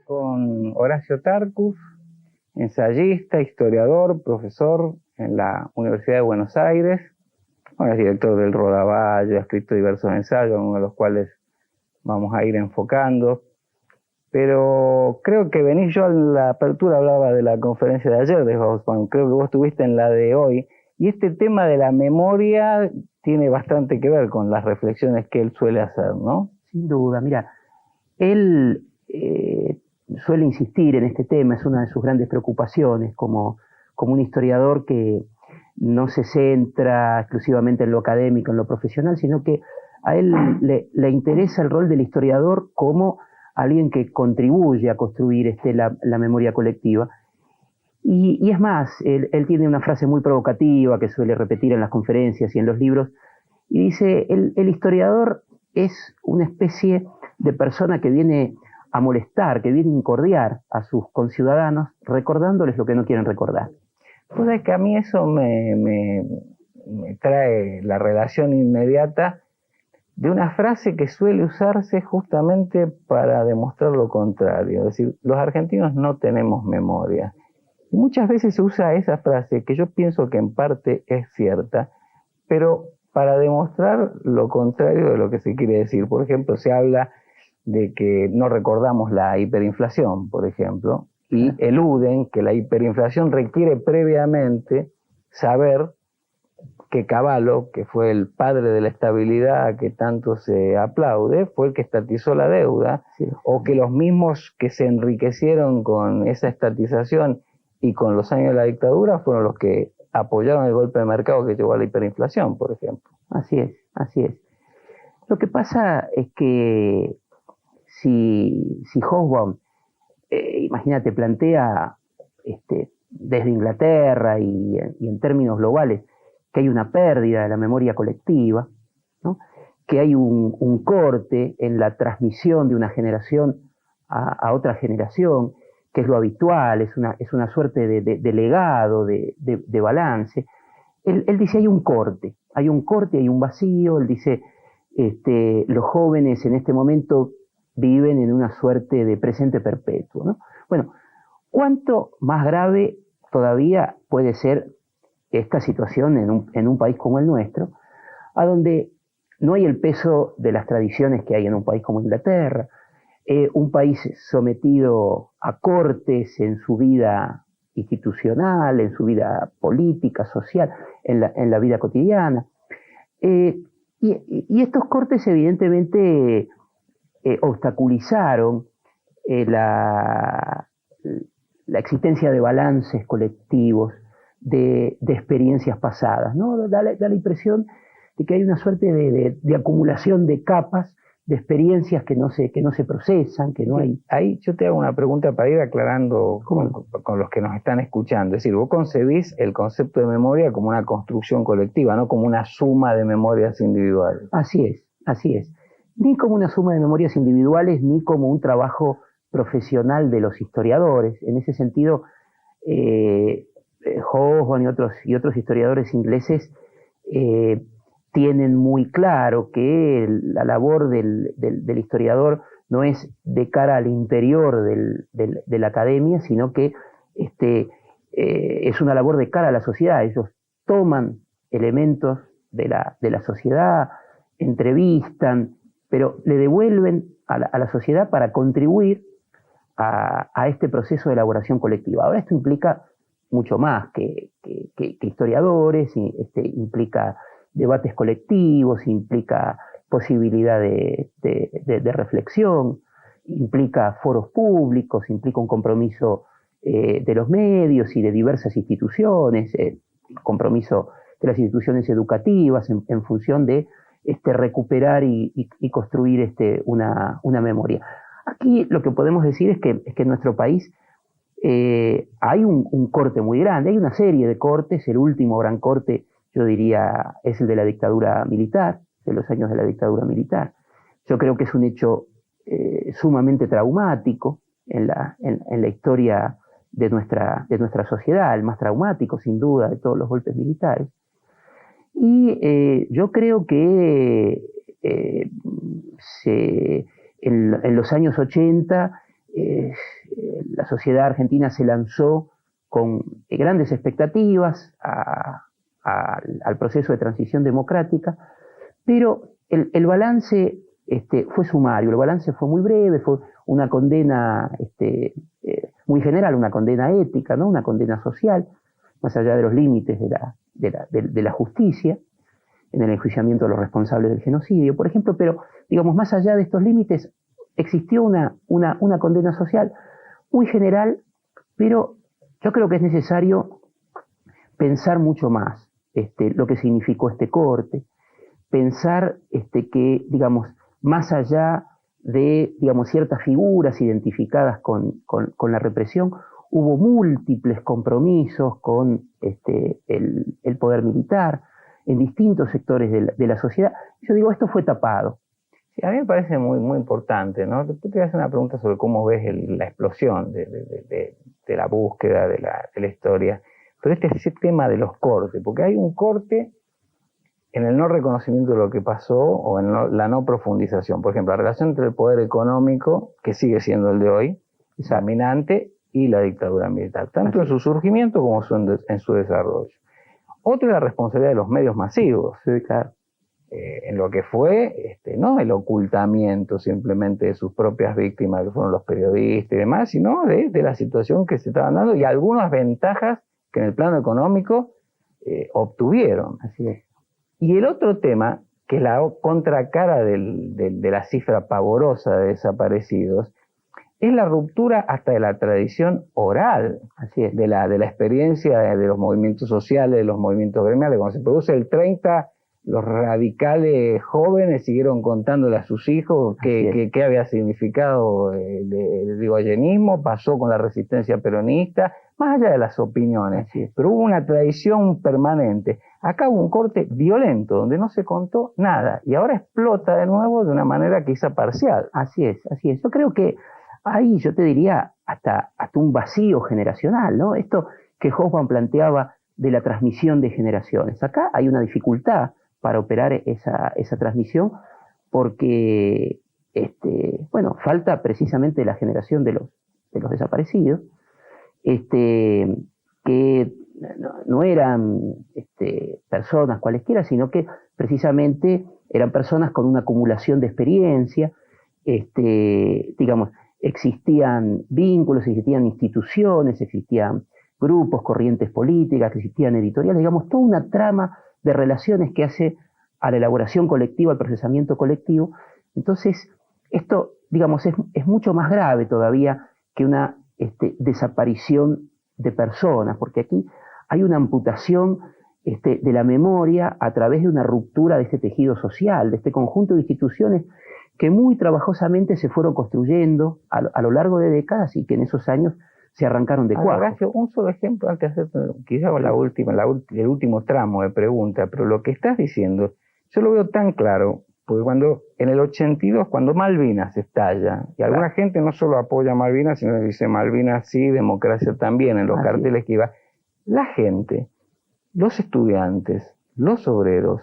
Con Horacio Tarcus, ensayista, historiador, profesor en la Universidad de Buenos Aires. Bueno, es director del Rodaballo, ha escrito diversos ensayos, uno de los cuales vamos a ir enfocando. Pero creo que venís, yo en la apertura hablaba de la conferencia de ayer de Hobsbawm, creo que vos estuviste en la de hoy, y este tema de la memoria tiene bastante que ver con las reflexiones que él suele hacer, ¿no? Sin duda, mira, él suele insistir en este tema, es una de sus grandes preocupaciones como un historiador que no se centra exclusivamente en lo académico, en lo profesional, sino que a él le interesa el rol del historiador como alguien que contribuye a construir la memoria colectiva. Y es más, él tiene una frase muy provocativa que suele repetir en las conferencias y en los libros, y dice, el historiador es una especie de persona que viene a molestar, que viene a incordiar a sus conciudadanos, recordándoles lo que no quieren recordar. Pues es que a mí eso me trae la relación inmediata de una frase que suele usarse justamente para demostrar lo contrario. Es decir, los argentinos no tenemos memoria. Y muchas veces se usa esa frase, que yo pienso que en parte es cierta, pero para demostrar lo contrario de lo que se quiere decir. Por ejemplo, se habla de que no recordamos la hiperinflación, por ejemplo, y eluden que la hiperinflación requiere previamente saber que Cavallo, que fue el padre de la estabilidad que tanto se aplaude, fue el que estatizó la deuda, sí, o que los mismos que se enriquecieron con esa estatización y con los años de la dictadura fueron los que apoyaron el golpe de mercado que llevó a la hiperinflación, por ejemplo. Así es, así es. Lo que pasa es que si Hobsbawm, imagínate, plantea desde Inglaterra y en términos globales que hay una pérdida de la memoria colectiva, ¿no? Que hay un corte en la transmisión de una generación a otra generación, que es lo habitual, es una suerte de legado, de balance. Él dice hay un corte, hay un vacío. Él dice los jóvenes en este momento viven en una suerte de presente perpetuo, ¿no? Bueno, ¿cuánto más grave todavía puede ser esta situación en un país como el nuestro, a donde no hay el peso de las tradiciones que hay en un país como Inglaterra, un país sometido a cortes en su vida institucional, en su vida política, social, en la vida cotidiana? Y estos cortes evidentemente obstaculizaron la existencia de balances colectivos, de experiencias pasadas, ¿no? Da la impresión de que hay una suerte de acumulación de capas, de experiencias que no se procesan, que no hay. Ahí yo te hago una pregunta para ir aclarando con los que nos están escuchando. Es decir, vos concebís el concepto de memoria como una construcción colectiva, no como una suma de memorias individuales. Así es, así es. Ni como una suma de memorias individuales, ni como un trabajo profesional de los historiadores. En ese sentido, Hobsbawm y otros historiadores ingleses tienen muy claro que la labor del historiador no es de cara al interior de la academia, sino que es una labor de cara a la sociedad. Ellos toman elementos de la sociedad, entrevistan, pero le devuelven a la sociedad para contribuir a este proceso de elaboración colectiva. Ahora esto implica mucho más que historiadores, implica debates colectivos, implica posibilidad de reflexión, implica foros públicos, implica un compromiso de los medios y de diversas instituciones, compromiso de las instituciones educativas en función de recuperar y construir una memoria. Aquí lo que podemos decir es que en nuestro país hay un corte muy grande, hay una serie de cortes. El último gran corte, yo diría, es el de la dictadura militar, de los años de la dictadura militar. Yo creo que es un hecho sumamente traumático en la historia de nuestra sociedad, el más traumático sin duda de todos los golpes militares. Y yo creo que en los años 80 la sociedad argentina se lanzó con grandes expectativas al proceso de transición democrática, pero el balance fue sumario, el balance fue muy breve, fue una condena muy general, una condena ética, ¿no? Una condena social, más allá de los límites de la justicia, en el enjuiciamiento de los responsables del genocidio, por ejemplo, pero digamos, más allá de estos límites, existió una condena social muy general, pero yo creo que es necesario pensar mucho más lo que significó este corte, pensar que, digamos, más allá de, digamos, ciertas figuras identificadas con la represión, hubo múltiples compromisos con el poder militar en distintos sectores de la sociedad. Yo digo, esto fue tapado. Sí, a mí me parece muy, muy importante, ¿no? Tú te hacer una pregunta sobre cómo ves la explosión de la búsqueda de la historia, pero este es el tema de los cortes, porque hay un corte en el no reconocimiento de lo que pasó o en la no profundización. Por ejemplo, la relación entre el poder económico, que sigue siendo el de hoy, dominante, y la dictadura militar, tanto en su surgimiento como en su desarrollo. Otra es la responsabilidad de los medios masivos, ¿sí? Claro. En lo que fue, no el ocultamiento simplemente de sus propias víctimas, que fueron los periodistas y demás, sino de la situación que se estaban dando y algunas ventajas que en el plano económico obtuvieron. Así es. Y el otro tema, que es la contracara de la cifra pavorosa de desaparecidos, es la ruptura hasta de la tradición oral. Así es. De la experiencia de los movimientos sociales, de los movimientos gremiales. Cuando se produce el 30, los radicales jóvenes siguieron contándole a sus hijos qué había significado el rigoyenismo, pasó con la resistencia peronista, más allá de las opiniones, pero hubo una tradición permanente. Acá hubo un corte violento, donde no se contó nada, y ahora explota de nuevo de una manera quizá parcial. Así es, así es. Yo creo que hay, yo te diría, hasta un vacío generacional, ¿no? Esto que Hoffman planteaba de la transmisión de generaciones. Acá hay una dificultad para operar esa transmisión porque, bueno, falta precisamente la generación de los desaparecidos, que no eran personas cualesquiera, sino que precisamente eran personas con una acumulación de experiencia, digamos, existían vínculos, existían instituciones, existían grupos, corrientes políticas, existían editoriales, digamos, toda una trama de relaciones que hace a la elaboración colectiva, al procesamiento colectivo. Entonces, esto, digamos, es mucho más grave todavía que una desaparición de personas, porque aquí hay una amputación de la memoria a través de una ruptura de este tejido social, de este conjunto de instituciones que muy trabajosamente se fueron construyendo a lo largo de décadas y que en esos años se arrancaron de cuajo. Horacio, un solo ejemplo antes de hacer quizás el último tramo de pregunta, pero lo que estás diciendo, yo lo veo tan claro, porque cuando en el 82, cuando Malvinas estalla, y alguna gente no solo apoya a Malvinas, sino dice Malvinas sí, democracia también, en los carteles que iba, la gente, los estudiantes, los obreros,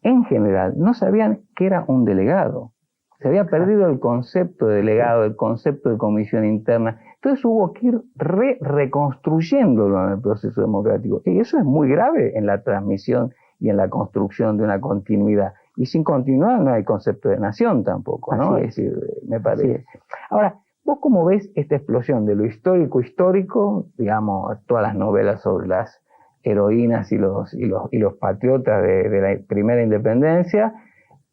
en general, no sabían que era un delegado. Se había perdido el concepto de delegado, el concepto de comisión interna. Entonces hubo que ir reconstruyéndolo en el proceso democrático. Y eso es muy grave en la transmisión y en la construcción de una continuidad. Y sin continuidad no hay concepto de nación tampoco, ¿no? Es decir, me parece. Ahora, ¿vos cómo ves esta explosión de lo histórico, digamos, todas las novelas sobre las heroínas y los patriotas de la primera independencia,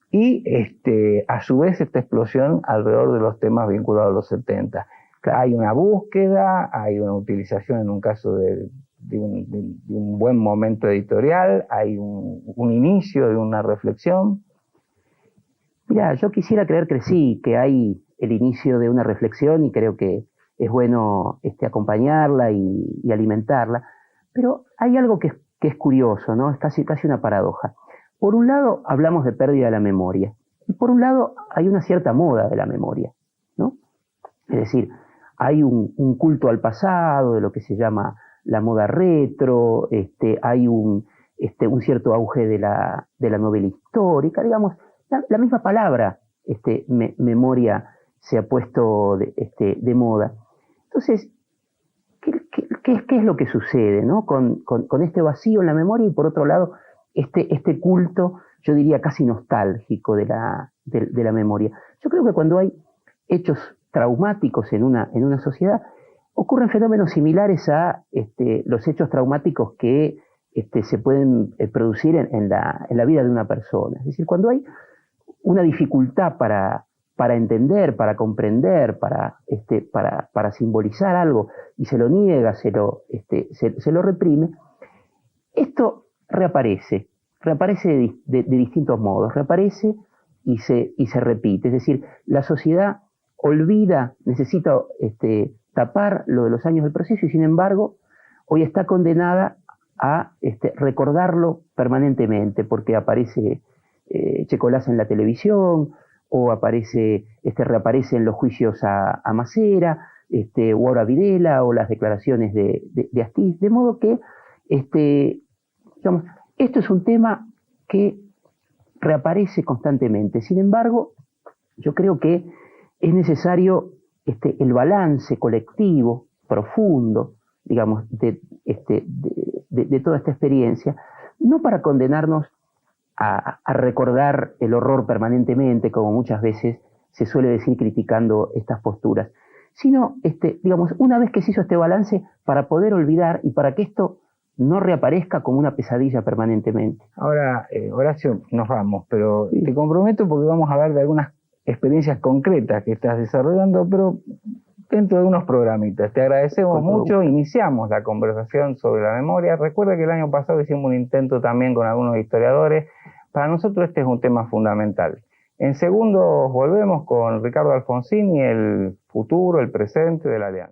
y a su vez esta explosión alrededor de los temas vinculados a los 70? Hay una búsqueda, hay una utilización en un caso de un buen momento editorial, hay un inicio de una reflexión. Mira, yo quisiera creer que sí, que hay el inicio de una reflexión y creo que es bueno acompañarla y alimentarla, pero hay algo que es curioso, ¿no? Es casi una paradoja. Por un lado, hablamos de pérdida de la memoria, y por un lado, hay una cierta moda de la memoria, ¿no? Es decir, hay un culto al pasado, de lo que se llama la moda retro, hay un cierto auge de la novela histórica, digamos, la misma palabra, memoria, se ha puesto de moda. Entonces, ¿qué es lo que sucede, ¿no? con este vacío en la memoria y por otro lado este culto, yo diría casi nostálgico de la memoria? Yo creo que cuando hay hechos traumáticos en una sociedad, ocurren fenómenos similares a los hechos traumáticos que se pueden producir en la vida de una persona. Es decir, cuando hay una dificultad para entender, para comprender, para simbolizar algo y se lo niega, se lo reprime, esto reaparece de distintos modos, reaparece y se repite. Es decir, la sociedad olvida, necesita tapar lo de los años del proceso y sin embargo hoy está condenada a recordarlo permanentemente porque aparece Checolás en la televisión o reaparece en los juicios a Macera, o ahora Videla o las declaraciones de Astiz, de modo que digamos, esto es un tema que reaparece constantemente. Sin embargo, yo creo que es necesario el balance colectivo, profundo, digamos, de toda esta experiencia, no para condenarnos a recordar el horror permanentemente, como muchas veces se suele decir criticando estas posturas, sino, digamos, una vez que se hizo este balance, para poder olvidar y para que esto no reaparezca como una pesadilla permanentemente. Ahora, Horacio, nos vamos, pero te comprometo porque vamos a hablar de algunas experiencias concretas que estás desarrollando, pero dentro de unos programitas. Te agradecemos mucho. Iniciamos la conversación sobre la memoria. Recuerda que el año pasado hicimos un intento también con algunos historiadores. Para nosotros este es un tema fundamental. En segundos volvemos con Ricardo Alfonsín y el futuro, el presente de la Alianza.